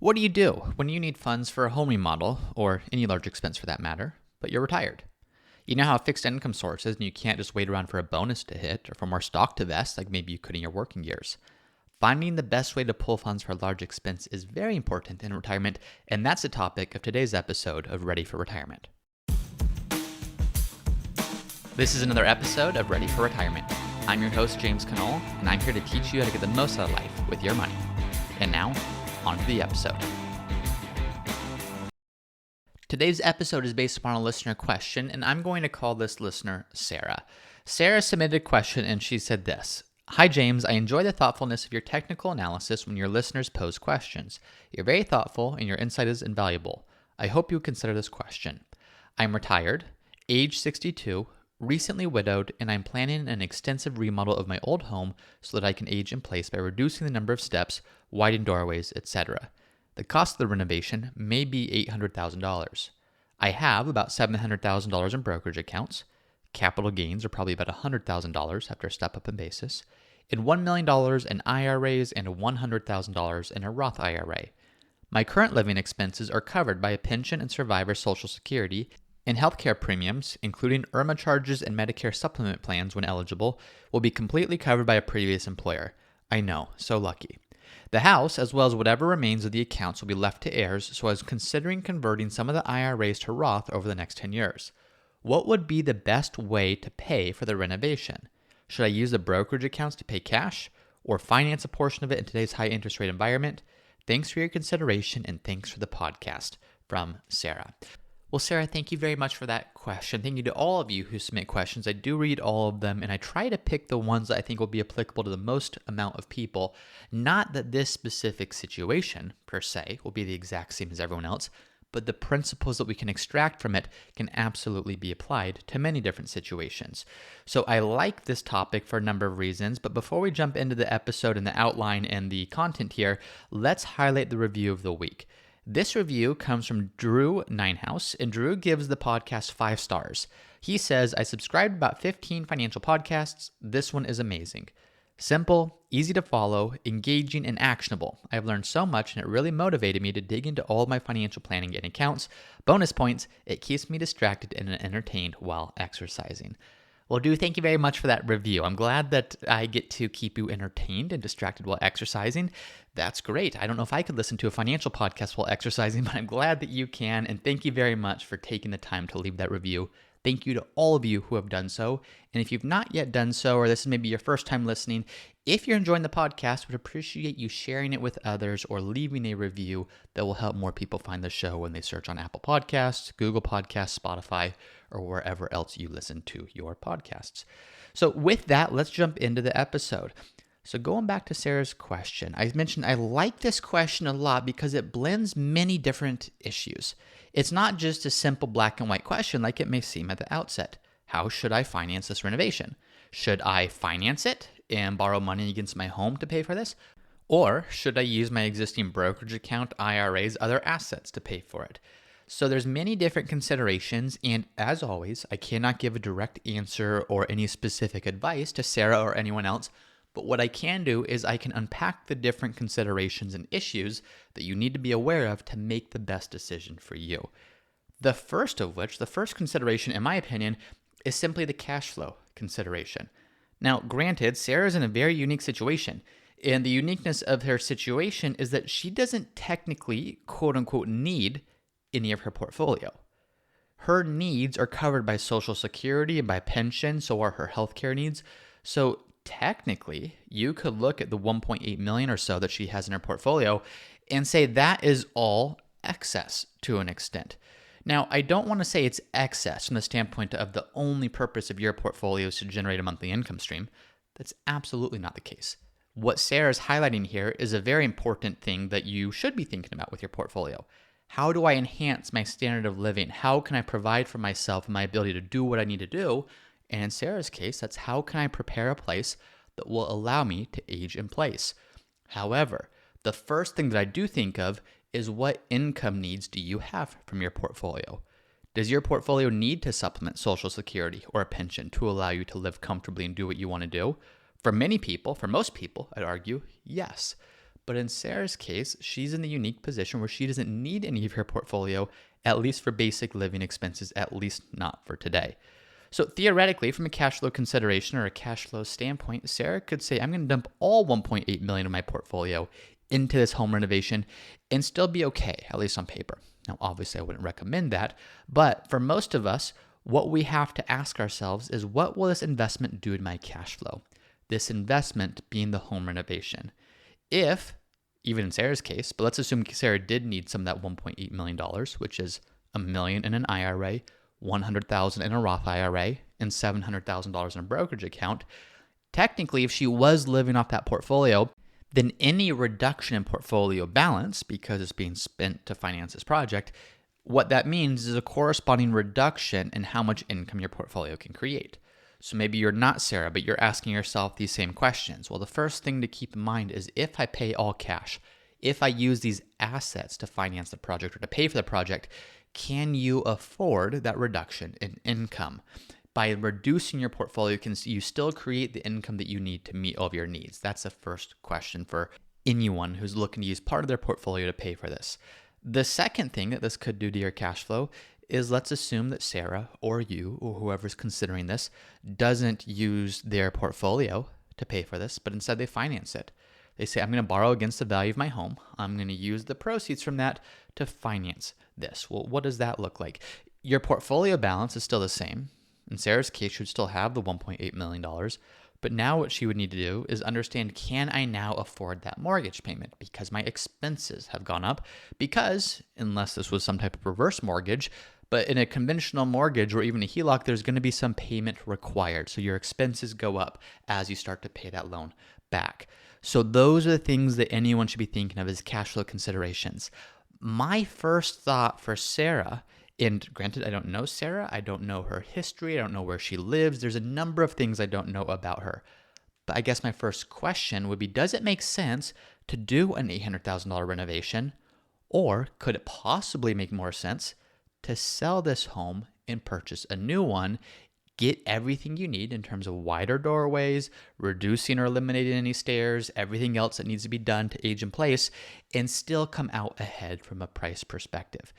What do you do when you need funds for a home remodel, or any large expense for that matter, but you're retired? You now have fixed income sources and you can't just wait around for a bonus to hit or for more stock to vest like maybe you could in your working years. Finding the best way to pull funds for a large expense is very important in retirement, and that's the topic of today's episode of Ready for Retirement. This is another episode of Ready for Retirement. I'm your host, James Cannell, and I'm here to teach you how to get the most out of life with your money. And now, on to the episode. Today's episode is based upon a listener question, and I'm going to call this listener Sarah. Sarah submitted a question, and she said this: Hi James, I enjoy the thoughtfulness of your technical analysis when your listeners pose questions. You're very thoughtful, and your insight is invaluable. I hope you consider this question. I'm retired, age 62, recently widowed, and I'm planning an extensive remodel of my old home so that I can age in place by reducing the number of steps, widening doorways, etc. The cost of the renovation may be $800,000. I have about $700,000 in brokerage accounts. Capital gains are probably about $100,000 after a step-up in basis, and $1 million in IRAs and $100,000 in a Roth IRA. My current living expenses are covered by a pension and survivor Social Security, and healthcare premiums, including IRMA charges and Medicare supplement plans when eligible, will be completely covered by a previous employer. I know, so lucky. The house, as well as whatever remains of the accounts, will be left to heirs, so I was considering converting some of the IRAs to Roth over the next 10 years. What would be the best way to pay for the renovation? Should I use the brokerage accounts to pay cash, or finance a portion of it in today's high interest rate environment? Thanks for your consideration, and thanks for the podcast. From Sarah. Well, Sarah, thank you very much for that question. Thank you to all of you who submit questions. I do read all of them, and I try to pick the ones that I think will be applicable to the most amount of people. Not that this specific situation, per se, will be the exact same as everyone else, but the principles that we can extract from it can absolutely be applied to many different situations. So I like this topic for a number of reasons, but before we jump into the episode and the outline and the content here, let's highlight the review of the week. This review comes from Drew Ninehouse, and Drew gives the podcast 5 stars. He says, I subscribed about 15 financial podcasts. This one is amazing. Simple, easy to follow, engaging, and actionable. I've learned so much, and it really motivated me to dig into all of my financial planning and accounts. Bonus points, it keeps me distracted and entertained while exercising. Well, Drew, thank you very much for that review. I'm glad that I get to keep you entertained and distracted while exercising. That's great. I don't know if I could listen to a financial podcast while exercising, but I'm glad that you can. And thank you very much for taking the time to leave that review. Thank you to all of you who have done so. And if you've not yet done so, or this is maybe your first time listening, if you're enjoying the podcast, would appreciate you sharing it with others or leaving a review that will help more people find the show when they search on Apple Podcasts, Google Podcasts, Spotify, or wherever else you listen to your podcasts. So with that, let's jump into the episode. So going back to Sarah's question, I mentioned I like this question a lot because it blends many different issues. It's not just a simple black and white question like it may seem at the outset. How should I finance this renovation? Should I finance it and borrow money against my home to pay for this? Or should I use my existing brokerage account, IRAs, other assets to pay for it? So there's many different considerations, and as always, I cannot give a direct answer or any specific advice to Sarah or anyone else. But what I can do is I can unpack the different considerations and issues that you need to be aware of to make the best decision for you. The first of which, the first consideration, in my opinion, is simply the cash flow consideration. Now, granted, Sarah's in a very unique situation, and the uniqueness of her situation is that she doesn't technically, quote unquote, need any of her portfolio. Her needs are covered by Social Security and by pension, so are her healthcare needs. So technically, you could look at the $1.8 million or so that she has in her portfolio and say that is all excess to an extent. Now, I don't want to say it's excess from the standpoint of the only purpose of your portfolio is to generate a monthly income stream. That's absolutely not the case. What Sarah's highlighting here is a very important thing that you should be thinking about with your portfolio. How do I enhance my standard of living? How can I provide for myself and my ability to do what I need to do? And in Sarah's case, that's how can I prepare a place that will allow me to age in place. However, the first thing that I do think of is what income needs do you have from your portfolio? Does your portfolio need to supplement Social Security or a pension to allow you to live comfortably and do what you want to do? For many people, for most people, I'd argue, yes. But in Sarah's case, she's in the unique position where she doesn't need any of her portfolio, at least for basic living expenses, at least not for today. So theoretically, from a cash flow consideration or a cash flow standpoint, Sarah could say, I'm going to dump all 1.8 million of my portfolio into this home renovation and still be okay, at least on paper. Now, obviously, I wouldn't recommend that, but for most of us, what we have to ask ourselves is, what will this investment do to my cash flow? This investment being the home renovation. If, even in Sarah's case, but let's assume Sarah did need some of that $1.8 million, which is $1 million in an IRA, $100,000 in a Roth IRA, and $700,000 in a brokerage account. Technically, if she was living off that portfolio, then any reduction in portfolio balance, because it's being spent to finance this project, what that means is a corresponding reduction in how much income your portfolio can create. So maybe you're not Sarah, but you're asking yourself these same questions. Well, the first thing to keep in mind is, if I pay all cash, if I use these assets to finance the project or to pay for the project, can you afford that reduction in income? By reducing your portfolio, can you still create the income that you need to meet all of your needs? That's the first question for anyone who's looking to use part of their portfolio to pay for this. The second thing that this could do to your cash flow is, let's assume that Sarah or you or whoever's considering this doesn't use their portfolio to pay for this, but instead they finance it. They say, I'm going to borrow against the value of my home. I'm going to use the proceeds from that to finance this. Well, what does that look like? Your portfolio balance is still the same. In Sarah's case, she would still have the $1.8 million. But now what she would need to do is understand, can I now afford that mortgage payment? Because my expenses have gone up. Because, unless this was some type of reverse mortgage, but in a conventional mortgage or even a HELOC, there's going to be some payment required. So your expenses go up as you start to pay that loan back. So those are the things that anyone should be thinking of as cash flow considerations. My first thought for Sarah, and granted, I don't know Sarah, I don't know her history, I don't know where she lives, there's a number of things I don't know about her. But I guess my first question would be, does it make sense to do an $800,000 renovation? Or could it possibly make more sense to sell this home and purchase a new one, get everything you need in terms of wider doorways, reducing or eliminating any stairs, everything else that needs to be done to age in place, and still come out ahead from a price perspective?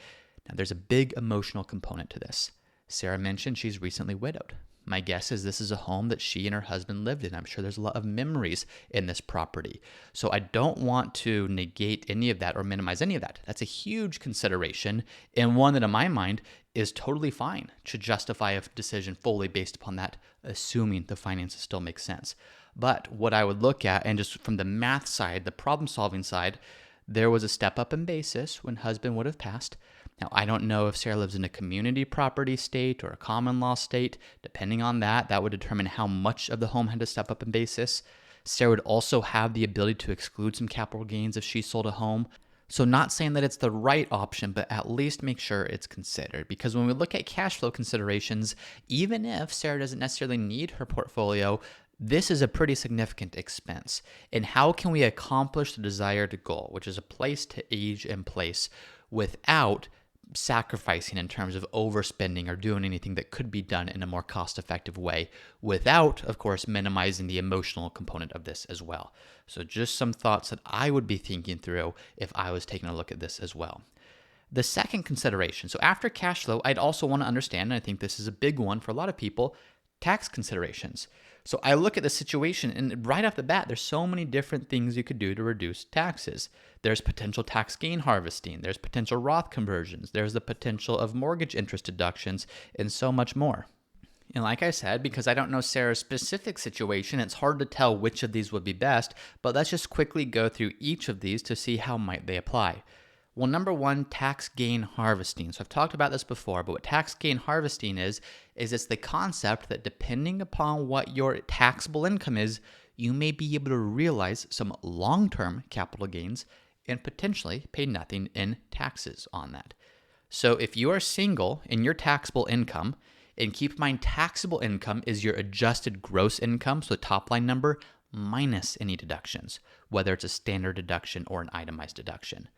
Now, there's a big emotional component to this. Sarah mentioned she's recently widowed. My guess is this is a home that she and her husband lived in. I'm sure there's a lot of memories in this property. So I don't want to negate any of that or minimize any of that. That's a huge consideration, and one that in my mind is totally fine to justify a decision fully based upon that, assuming the finances still make sense. But what I would look at, and just from the math side, the problem solving side, there was a step up in basis when husband would have passed. Now, I don't know if Sarah lives in a community property state or a common law state. Depending on that, that would determine how much of the home had to step up in basis. Sarah would also have the ability to exclude some capital gains if she sold a home. So not saying that it's the right option, but at least make sure it's considered. Because when we look at cash flow considerations, even if Sarah doesn't necessarily need her portfolio, this is a pretty significant expense. And how can we accomplish the desired goal, which is a place to age in place, without sacrificing in terms of overspending or doing anything that could be done in a more cost-effective way, without, of course, minimizing the emotional component of this as well. So just some thoughts that I would be thinking through if I was taking a look at this as well. The second consideration, so after cash flow, I'd also want to understand, and I think this is a big one for a lot of people, tax considerations. So I look at the situation, and right off the bat, there's so many different things you could do to reduce taxes. There's potential tax gain harvesting, there's potential Roth conversions, there's the potential of mortgage interest deductions, and so much more. And like I said, because I don't know Sarah's specific situation, it's hard to tell which of these would be best, but let's just quickly go through each of these to see how might they apply. Well, number one, tax gain harvesting. So I've talked about this before, but what tax gain harvesting is it's the concept that depending upon what your taxable income is, you may be able to realize some long-term capital gains and potentially pay nothing in taxes on that. So if you are single in your taxable income, and keep in mind taxable income is your adjusted gross income, so the top line number minus any deductions, whether it's a standard deduction or an itemized deduction.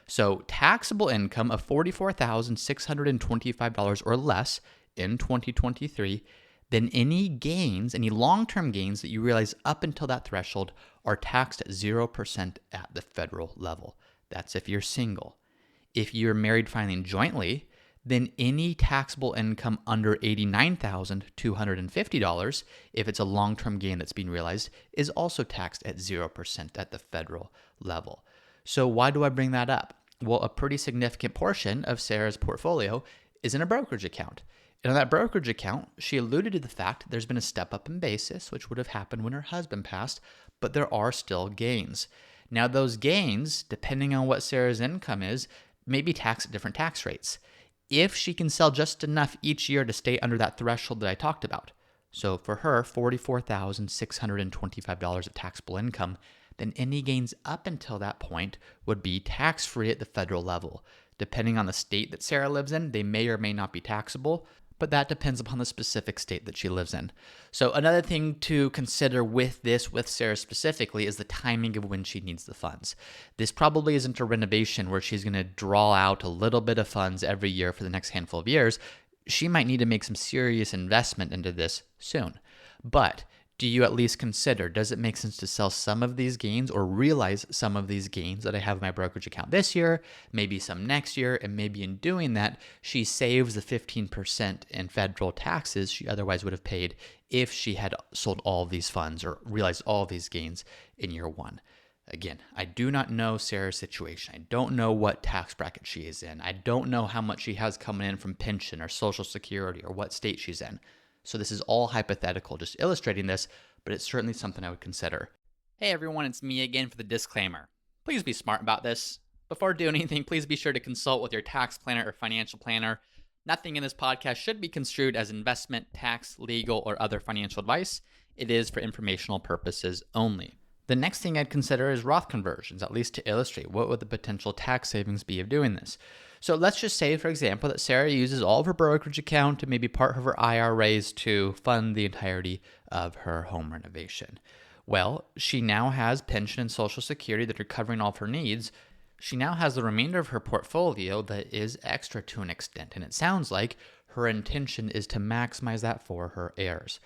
So taxable income of $44,625 or less in 2023, then any gains, any long-term gains that you realize up until that threshold are taxed at 0% at the federal level. That's if you're single. If you're married filing jointly, then any taxable income under $89,250, if it's a long-term gain that's being realized, is also taxed at 0% at the federal level. So why do I bring that up? Well, a pretty significant portion of Sarah's portfolio is in a brokerage account. And on that brokerage account, she alluded to the fact there's been a step up in basis, which would have happened when her husband passed, but there are still gains. Now, those gains, depending on what Sarah's income is, may be taxed at different tax rates. If she can sell just enough each year to stay under that threshold that I talked about, so for her, $44,625 of taxable income, then any gains up until that point would be tax-free at the federal level. Depending on the state that Sarah lives in, they may or may not be taxable, but that depends upon the specific state that she lives in. So another thing to consider with Sarah specifically, is the timing of when she needs the funds. This probably isn't a renovation where she's going to draw out a little bit of funds every year for the next handful of years. She might need to make some serious investment into this soon. But do you at least consider, does it make sense to sell some of these gains or realize some of these gains that I have in my brokerage account this year, maybe some next year, and maybe in doing that, she saves the 15% in federal taxes she otherwise would have paid if she had sold all of these funds or realized all of these gains in year one. Again, I do not know Sarah's situation. I don't know what tax bracket she is in. I don't know how much she has coming in from pension or Social Security or what state she's in. So this is all hypothetical, just illustrating this, but it's certainly something I would consider. Hey everyone, it's me again for the disclaimer. Please be smart about this. Before doing anything, please be sure to consult with your tax planner or financial planner. Nothing in this podcast should be construed as investment, tax, legal, or other financial advice. It is for informational purposes only. The next thing I'd consider is Roth conversions, at least to illustrate what would the potential tax savings be of doing this. So let's just say, for example, that Sarah uses all of her brokerage account and maybe part of her IRAs to fund the entirety of her home renovation. Well, she now has pension and Social Security that are covering all of her needs. She now has the remainder of her portfolio that is extra to an extent, and it sounds like her intention is to maximize that for her heirs.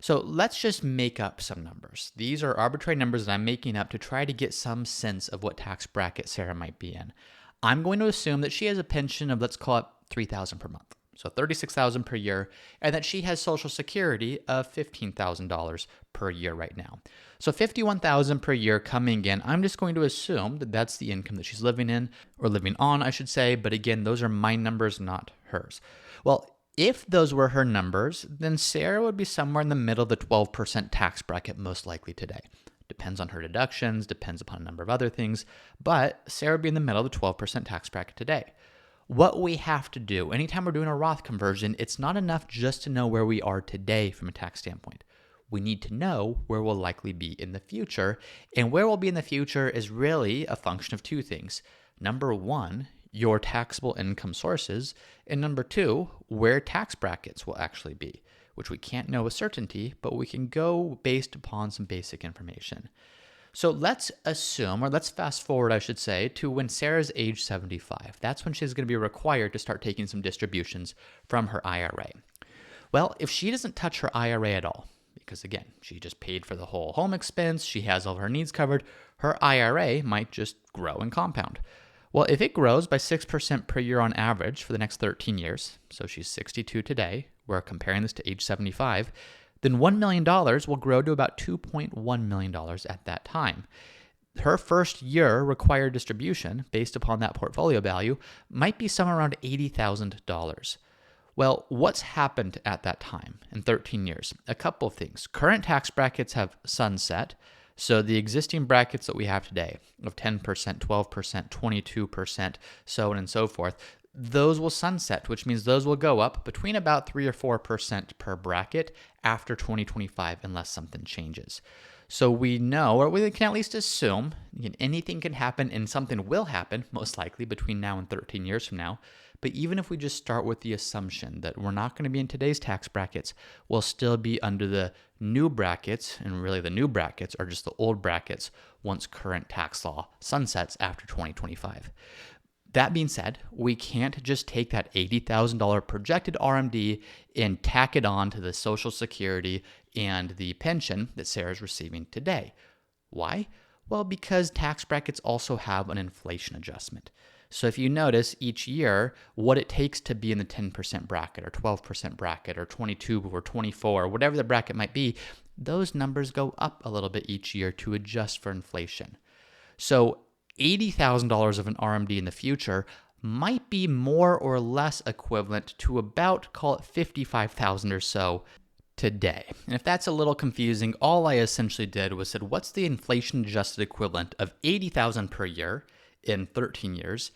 So let's just make up some numbers. These are arbitrary numbers that I'm making up to try to get some sense of what tax bracket Sarah might be in. I'm going to assume that she has a pension of, let's call it $3,000 per month, so $36,000 per year, and that she has Social Security of $15,000 per year right now. So $51,000 per year coming in. I'm just going to assume that that's the income that she's living in, or living on, I should say. But again, those are my numbers, not hers. Well, if those were her numbers, then Sarah would be somewhere in the middle of the 12% tax bracket most likely today. Depends on her deductions, depends upon a number of other things, but Sarah would be in the middle of the 12% tax bracket today. What we have to do, anytime we're doing a Roth conversion, it's not enough just to know where we are today from a tax standpoint. We need to know where we'll likely be in the future, and where we'll be in the future is really a function of two things. Number one, your taxable income sources, and number two, where tax brackets will actually be, which we can't know with certainty, but we can go based upon some basic information. So let's assume, or let's fast forward, I should say, to when Sarah's age 75. That's when she's going to be required to start taking some distributions from her IRA. Well, if she doesn't touch her IRA at all, because again, she just paid for the whole home expense, she has all of her needs covered, her IRA might just grow and compound. Well, if it grows by 6% per year on average for the next 13 years, so she's 62 today, we're comparing this to age 75, then $1 million will grow to about $2.1 million at that time. Her first year required distribution, based upon that portfolio value, might be somewhere around $80,000. Well, what's happened at that time in 13 years? A couple of things. Current tax brackets have sunset. So the existing brackets that we have today of 10%, 12%, 22%, so on and so forth, those will sunset, which means those will go up between about 3 or 4% per bracket after 2025 unless something changes. So we know, or we can at least assume, anything can happen and something will happen, most likely between now and 13 years from now. But even if we just start with the assumption that we're not going to be in today's tax brackets, we'll still be under the new brackets, and really the new brackets are just the old brackets once current tax law sunsets after 2025. That being said, we can't just take that $80,000 projected RMD and tack it on to the Social Security and the pension that Sarah's receiving today. Why? Well, because tax brackets also have an inflation adjustment. So if you notice each year what it takes to be in the 10% bracket or 12% bracket or 22 or 24, whatever the bracket might be, those numbers go up a little bit each year to adjust for inflation. So $80,000 of an RMD in the future might be more or less equivalent to about, call it 55,000 or so today. And if that's a little confusing, all I essentially did was said, what's the inflation adjusted equivalent of 80,000 per year in 13 years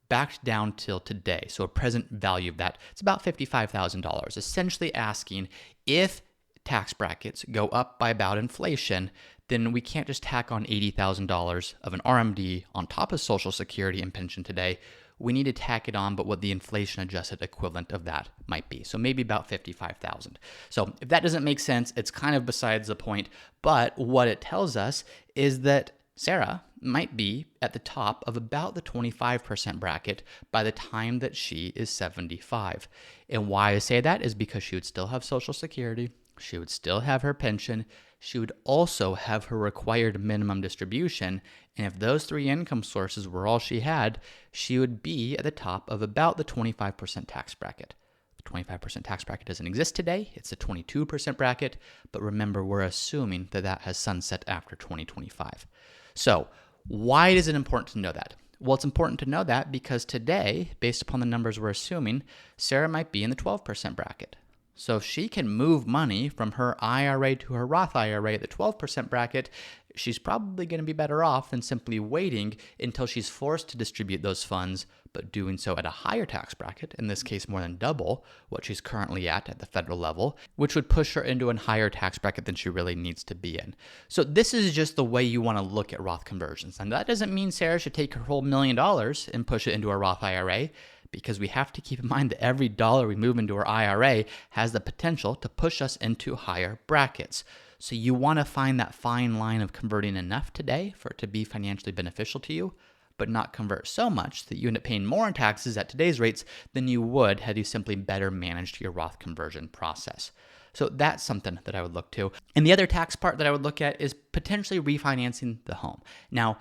backed down till today? So a present value of that, it's about $55,000, essentially asking if tax brackets go up by about inflation, then we can't just tack on $80,000 of an RMD on top of Social Security and pension today. We need to tack it on, but what the inflation adjusted equivalent of that might be. So maybe about 55,000. So if that doesn't make sense, it's kind of besides the point. But what it tells us is that Sarah might be at the top of about the 25% bracket by the time that she is 75. And why I say that is because she would still have Social Security, she would still have her pension, she would also have her required minimum distribution, and if those three income sources were all she had, she would be at the top of about the 25% tax bracket. The 25% tax bracket doesn't exist today, it's a 22% bracket, but remember, we're assuming that that has sunset after 2025. So why is it important to know that? Well, it's important to know that because today, based upon the numbers we're assuming, Sarah might be in the 12% bracket. So if she can move money from her IRA to her Roth IRA at the 12% bracket, she's probably going to be better off than simply waiting until she's forced to distribute those funds, but doing so at a higher tax bracket, in this case more than double what she's currently at the federal level, which would push her into a higher tax bracket than she really needs to be in. So this is just the way you want to look at Roth conversions. And that doesn't mean Sarah should take her whole $1 million and push it into a Roth IRA, because we have to keep in mind that every dollar we move into our IRA has the potential to push us into higher brackets. So you want to find that fine line of converting enough today for it to be financially beneficial to you, but not convert so much that you end up paying more in taxes at today's rates than you would had you simply better managed your Roth conversion process. So that's something that I would look to. And the other tax part that I would look at is potentially refinancing the home. Now,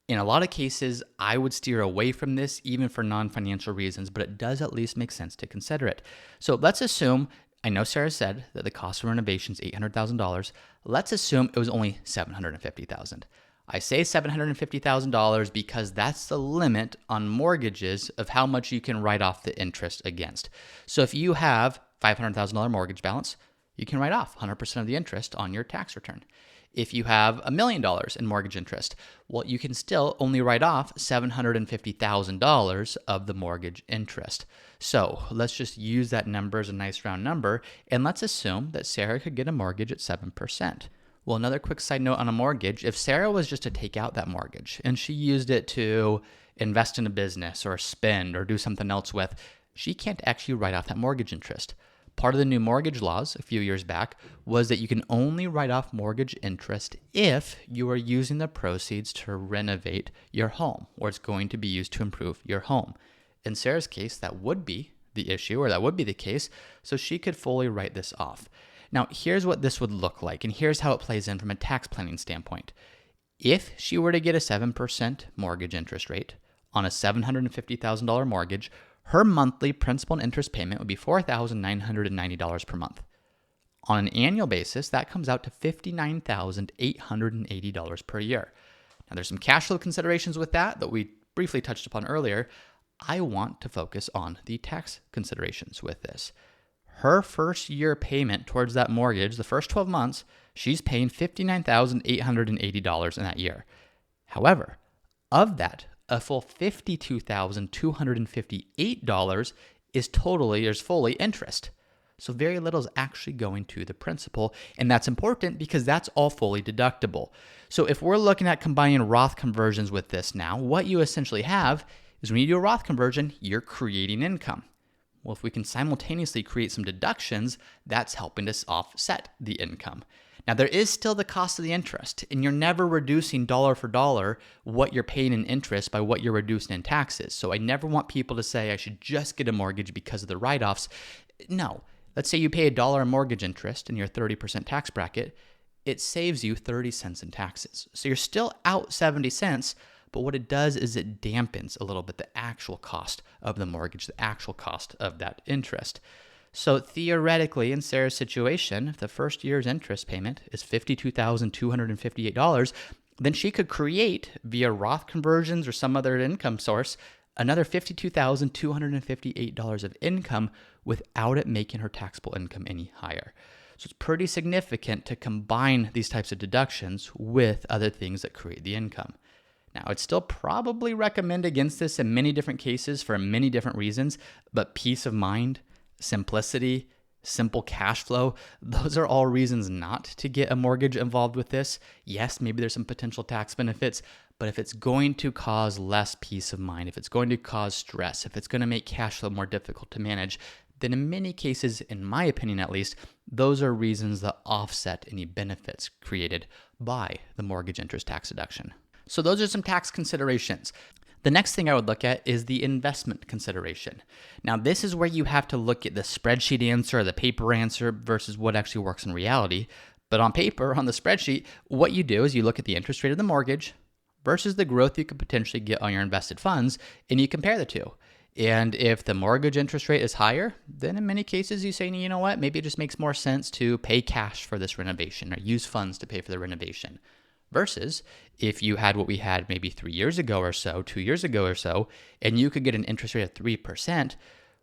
in a lot of cases, I would steer away from this even for non-financial reasons, but it does at least make sense to consider it. So let's assume, I know Sarah said that the cost of renovation is $800,000. Let's assume it was only $750,000. I say $750,000 because that's the limit on mortgages of how much you can write off the interest against. So if you have $500,000 mortgage balance, you can write off 100% of the interest on your tax return. If you have $1 million in mortgage interest, well, you can still only write off $750,000 of the mortgage interest. So let's just use that number as a nice round number, and let's assume that Sarah could get a mortgage at 7%. Well, another quick side note on a mortgage, if Sarah was just to take out that mortgage and she used it to invest in a business or spend or do something else with, she can't actually write off that mortgage interest. Part of the new mortgage laws a few years back was that you can only write off mortgage interest if you are using the proceeds to renovate your home, or it's going to be used to improve your home. In Sarah's case, that would be the issue, or that would be the case, so she could fully write this off. Now, here's what this would look like, and here's how it plays in from a tax planning standpoint. If she were to get a 7% mortgage interest rate on a $750,000 mortgage, her monthly principal and interest payment would be $4,990 per month. On an annual basis, that comes out to $59,880 per year. Now, there's some cash flow considerations with that we briefly touched upon earlier. I want to focus on the tax considerations with this. Her first year payment towards that mortgage, the first 12 months, she's paying $59,880 in that year. However, of that, a full $52,258 is fully interest. So very little is actually going to the principal, and that's important because that's all fully deductible. So if we're looking at combining Roth conversions with this now, what you essentially have is when you do a Roth conversion, you're creating income. Well, if we can simultaneously create some deductions, that's helping us offset the income. Now, there is still the cost of the interest, and you're never reducing dollar for dollar what you're paying in interest by what you're reducing in taxes. So I never want people to say I should just get a mortgage because of the write-offs. No. Let's say you pay $1 in mortgage interest in your 30% tax bracket. it saves you 30 cents in taxes. So you're still out 70 cents, but what it does is it dampens a little bit the actual cost of the mortgage, the actual cost of that interest. So theoretically, in Sarah's situation, if the first year's interest payment is $52,258, then she could create, via Roth conversions or some other income source, another $52,258 of income without it making her taxable income any higher. So it's pretty significant to combine these types of deductions with other things that create the income. Now, I'd still probably recommend against this in many different cases for many different reasons, but peace of mind, simplicity, simple cash flow, those are all reasons not to get a mortgage involved with this. Yes, maybe there's some potential tax benefits, but if it's going to cause less peace of mind, if it's going to cause stress, if it's going to make cash flow more difficult to manage, then in many cases, in my opinion at least, those are reasons that offset any benefits created by the mortgage interest tax deduction. So those are some tax considerations. The next thing I would look at is the investment consideration. Now, this is where you have to look at the spreadsheet answer or the paper answer versus what actually works in reality. But on paper, on the spreadsheet, what you do is you look at the interest rate of the mortgage versus the growth you could potentially get on your invested funds, and you compare the two. And if the mortgage interest rate is higher, then in many cases you say, you know what, maybe it just makes more sense to pay cash for this renovation or use funds to pay for the renovation. Versus if you had what we had maybe 3 years ago or so, 2 years ago or so, and you could get an interest rate of 3%,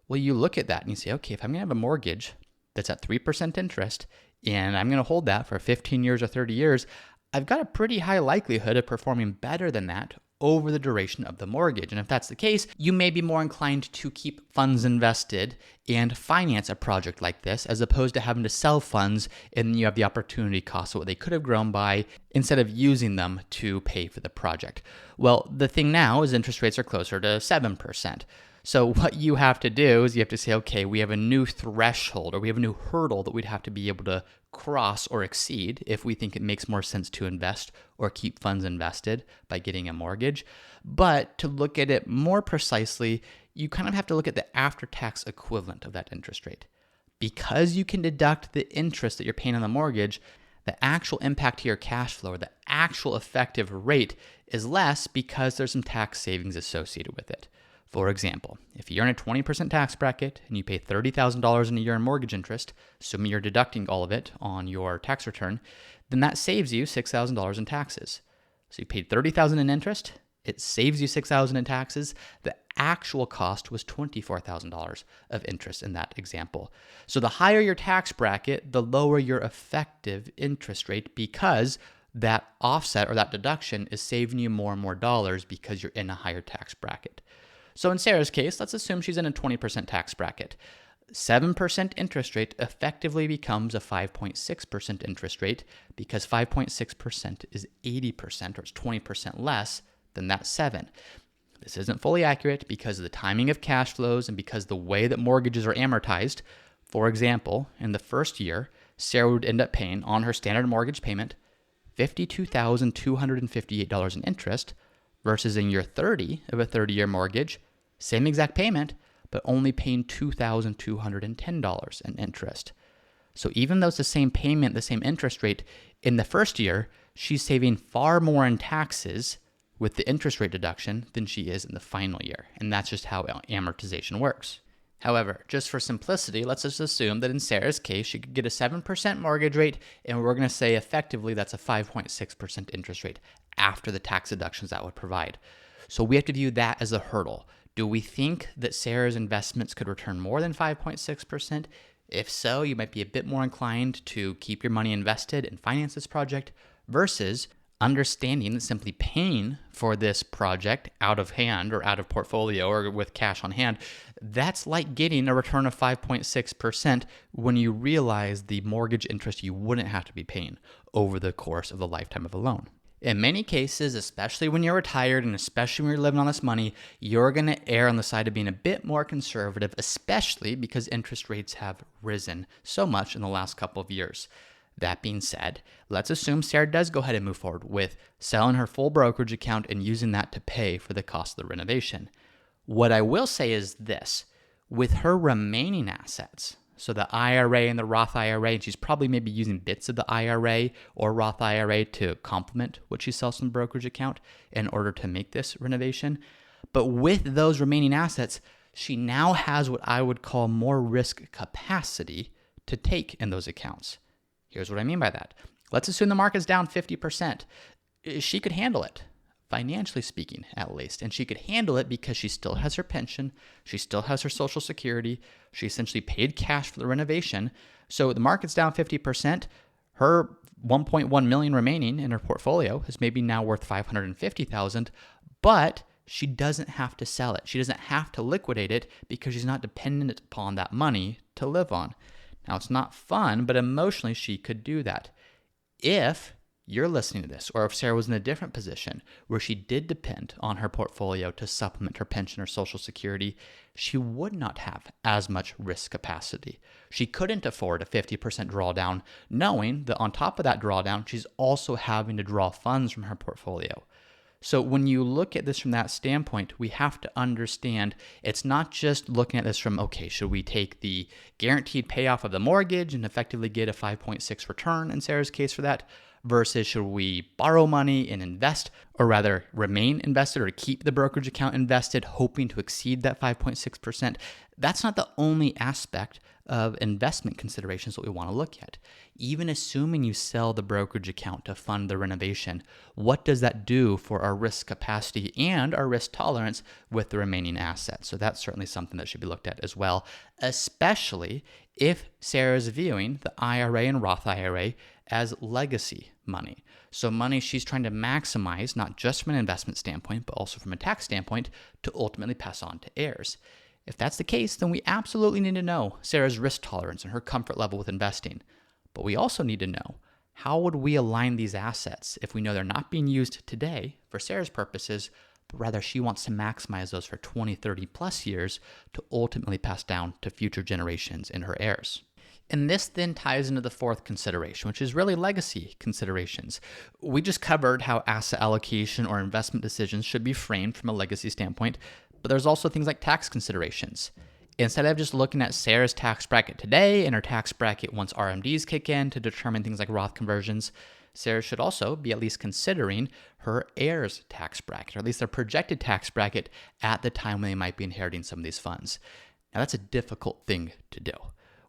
well, you look at that and you say, okay, if I'm going to have a mortgage that's at 3% interest and I'm going to hold that for 15 years or 30 years, I've got a pretty high likelihood of performing better than that over the duration of the mortgage. And if that's the case, you may be more inclined to keep funds invested and finance a project like this, as opposed to having to sell funds and you have the opportunity cost of what they could have grown by instead of using them to pay for the project. Well, the thing now is interest rates are closer to 7%. So what you have to do is you have to say, okay, we have a new threshold or we have a new hurdle that we'd have to be able to cross or exceed if we think it makes more sense to invest or keep funds invested by getting a mortgage. But to look at it more precisely, you kind of have to look at the after-tax equivalent of that interest rate. Because you can deduct the interest that you're paying on the mortgage, the actual impact to your cash flow or the actual effective rate is less because there's some tax savings associated with it. For example, if you're in a 20% tax bracket and you pay $30,000 in a year in mortgage interest, assuming you're deducting all of it on your tax return, then that saves you $6,000 in taxes. So you paid $30,000 in interest, it saves you $6,000 in taxes. The actual cost was $24,000 of interest in that example. So the higher your tax bracket, the lower your effective interest rate because that offset or that deduction is saving you more and more dollars because you're in a higher tax bracket. So in Sarah's case, let's assume she's in a 20% tax bracket. 7% interest rate effectively becomes a 5.6% interest rate because 5.6% is 80% or it's 20% less than that 7. This isn't fully accurate because of the timing of cash flows and because the way that mortgages are amortized. For example, in the first year, Sarah would end up paying on her standard mortgage payment $52,258 in interest, versus in year 30 of a 30-year mortgage, same exact payment, but only paying $2,210 in interest. So even though it's the same payment, the same interest rate, in the first year, she's saving far more in taxes with the interest rate deduction than she is in the final year. And that's just how amortization works. However, just for simplicity, let's just assume that in Sarah's case, she could get a 7% mortgage rate, and we're going to say effectively that's a 5.6% interest rate after the tax deductions that would provide. So we have to view that as a hurdle. Do we think that Sarah's investments could return more than 5.6%? If so, you might be a bit more inclined to keep your money invested and finance this project versus understanding that simply paying for this project out of hand or out of portfolio or with cash on hand, that's like getting a return of 5.6% when you realize the mortgage interest you wouldn't have to be paying over the course of the lifetime of a loan. In many cases, especially when you're retired and especially when you're living on this money, you're going to err on the side of being a bit more conservative, especially because interest rates have risen so much in the last couple of years. That being said, let's assume Sarah does go ahead and move forward with selling her full brokerage account and using that to pay for the cost of the renovation. What I will say is this, with her remaining assets, So the IRA and the Roth IRA, and she's probably maybe using bits of the IRA or Roth IRA to complement what she sells from the brokerage account in order to make this renovation. But with those remaining assets, she now has what I would call more risk capacity to take in those accounts. Here's what I mean by that. Let's assume the market's down 50%. She could handle it, financially speaking, at least. And she could handle it because she still has her pension. She still has her Social Security. She essentially paid cash for the renovation. So the market's down 50%. Her 1.1 million remaining in her portfolio is maybe now worth 550,000, but she doesn't have to sell it. She doesn't have to liquidate it because she's not dependent upon that money to live on. Now, it's not fun, but emotionally, she could do that. If you're listening to this, or if Sarah was in a different position where she did depend on her portfolio to supplement her pension or Social Security, she would not have as much risk capacity. She couldn't afford a 50% drawdown, knowing that on top of that drawdown, she's also having to draw funds from her portfolio. So when you look at this from that standpoint, we have to understand it's not just looking at this from, okay, should we take the guaranteed payoff of the mortgage and effectively get a 5.6 return in Sarah's case for that, versus should we borrow money and invest, or rather remain invested or keep the brokerage account invested, hoping to exceed that 5.6%. That's not the only aspect of investment considerations that we want to look at. Even assuming you sell the brokerage account to fund the renovation, what does that do for our risk capacity and our risk tolerance with the remaining assets? So that's certainly something that should be looked at as well, especially if Sarah is viewing the IRA and Roth IRA as legacy money. So money she's trying to maximize, not just from an investment standpoint, but also from a tax standpoint, to ultimately pass on to heirs. If that's the case, then we absolutely need to know Sarah's risk tolerance and her comfort level with investing. But we also need to know, how would we align these assets if we know they're not being used today for Sarah's purposes, but rather she wants to maximize those for 20, 30 plus years to ultimately pass down to future generations and her heirs. And this then ties into the fourth consideration, which is really legacy considerations. We just covered how asset allocation or investment decisions should be framed from a legacy standpoint, but there's also things like tax considerations. Instead of just looking at Sarah's tax bracket today and her tax bracket once RMDs kick in to determine things like Roth conversions, Sarah should also be at least considering her heirs' tax bracket, or at least their projected tax bracket at the time when they might be inheriting some of these funds. Now, that's a difficult thing to do.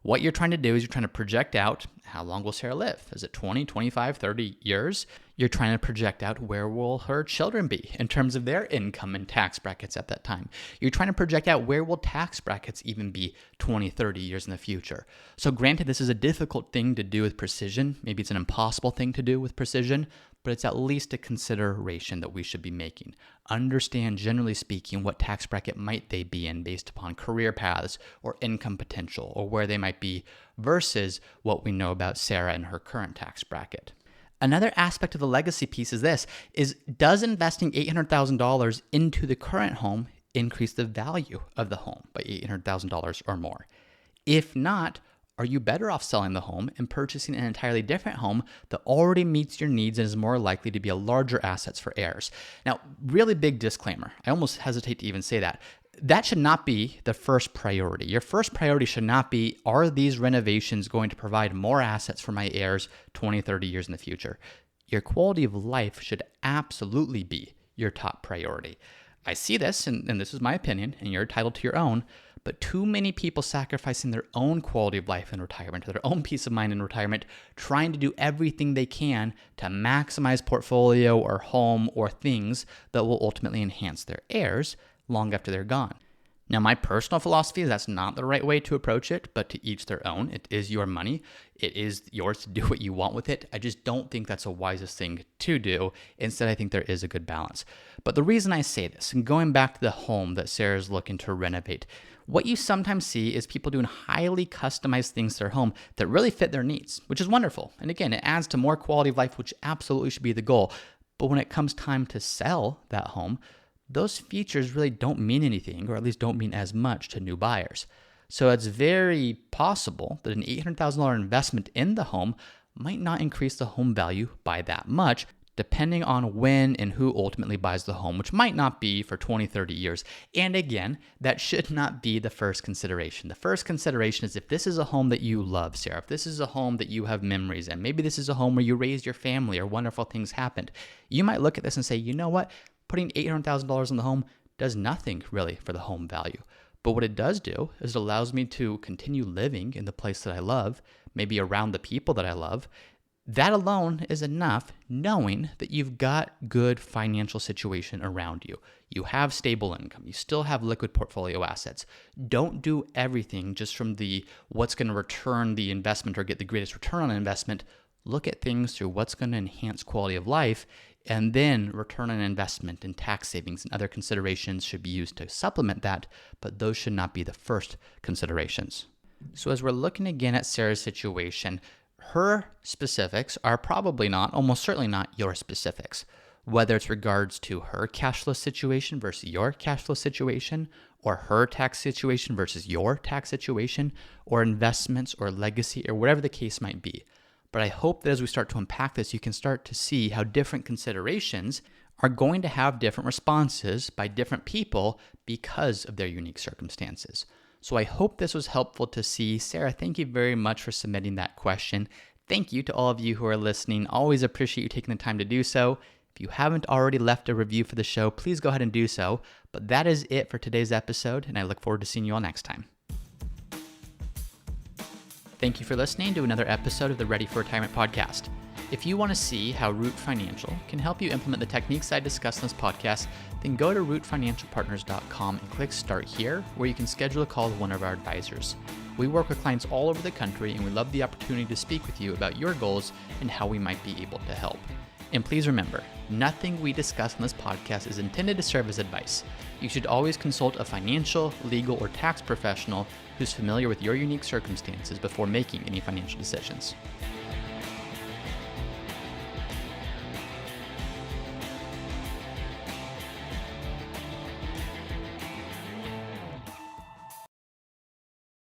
What you're trying to do is you're trying to project out how long will Sarah live? Is it 20, 25, 30 years? You're trying to project out where will her children be in terms of their income and tax brackets at that time. You're trying to project out where will tax brackets even be 20, 30 years in the future. So granted, this is a difficult thing to do with precision. Maybe it's an impossible thing to do with precision, but it's at least a consideration that we should be making. Understand, generally speaking, what tax bracket might they be in based upon career paths or income potential or where they might be versus what we know about Sarah and her current tax bracket. Another aspect of the legacy piece is this, does investing $800,000 into the current home increase the value of the home by $800,000 or more? If not, are you better off selling the home and purchasing an entirely different home that already meets your needs and is more likely to be a larger asset for heirs? Now, really big disclaimer. I almost hesitate to even say that. That should not be the first priority. Your first priority should not be, are these renovations going to provide more assets for my heirs 20, 30 years in the future? Your quality of life should absolutely be your top priority. I see this, and this is my opinion, and you're entitled to your own, but too many people sacrificing their own quality of life in retirement, their own peace of mind in retirement, trying to do everything they can to maximize portfolio or home or things that will ultimately enhance their heirs long after they're gone. Now, my personal philosophy is that's not the right way to approach it, but to each their own. It is your money. It is yours to do what you want with it. I just don't think that's the wisest thing to do. Instead, I think there is a good balance. But the reason I say this, and going back to the home that Sarah's looking to renovate, what you sometimes see is people doing highly customized things to their home that really fit their needs, which is wonderful. And again, it adds to more quality of life, which absolutely should be the goal. But when it comes time to sell that home, those features really don't mean anything, or at least don't mean as much to new buyers. So it's very possible that an $800,000 investment in the home might not increase the home value by that much, depending on when and who ultimately buys the home, which might not be for 20, 30 years. And again, that should not be the first consideration. The first consideration is if this is a home that you love, Sarah, if this is a home that you have memories in, maybe this is a home where you raised your family or wonderful things happened, you might look at this and say, you know what, putting $800,000 in the home does nothing really for the home value. But what it does do is it allows me to continue living in the place that I love, maybe around the people that I love. That alone is enough, knowing that you've got good financial situation around you. You have stable income. You still have liquid portfolio assets. Don't do everything just from the what's going to return the investment or get the greatest return on investment. Look at things through what's going to enhance quality of life, and then return on investment and tax savings and other considerations should be used to supplement that, but those should not be the first considerations. So as we're looking again at Sarah's situation, her specifics are probably not, almost certainly not your specifics, whether it's regards to her cash flow situation versus your cash flow situation, or her tax situation versus your tax situation, or investments or legacy or whatever the case might be. But I hope that as we start to unpack this, you can start to see how different considerations are going to have different responses by different people because of their unique circumstances. So I hope this was helpful to see. Sarah, thank you very much for submitting that question. Thank you to all of you who are listening. Always appreciate you taking the time to do so. If you haven't already left a review for the show, please go ahead and do so. But that is it for today's episode, and I look forward to seeing you all next time. Thank you for listening to another episode of the Ready for Retirement podcast. If you want to see how Root Financial can help you implement the techniques I discussed in this podcast, then go to rootfinancialpartners.com and click Start Here, where you can schedule a call with one of our advisors. We work with clients all over the country, and we love the opportunity to speak with you about your goals and how we might be able to help. And please remember, nothing we discuss on this podcast is intended to serve as advice. You should always consult a financial, legal, or tax professional who's familiar with your unique circumstances before making any financial decisions.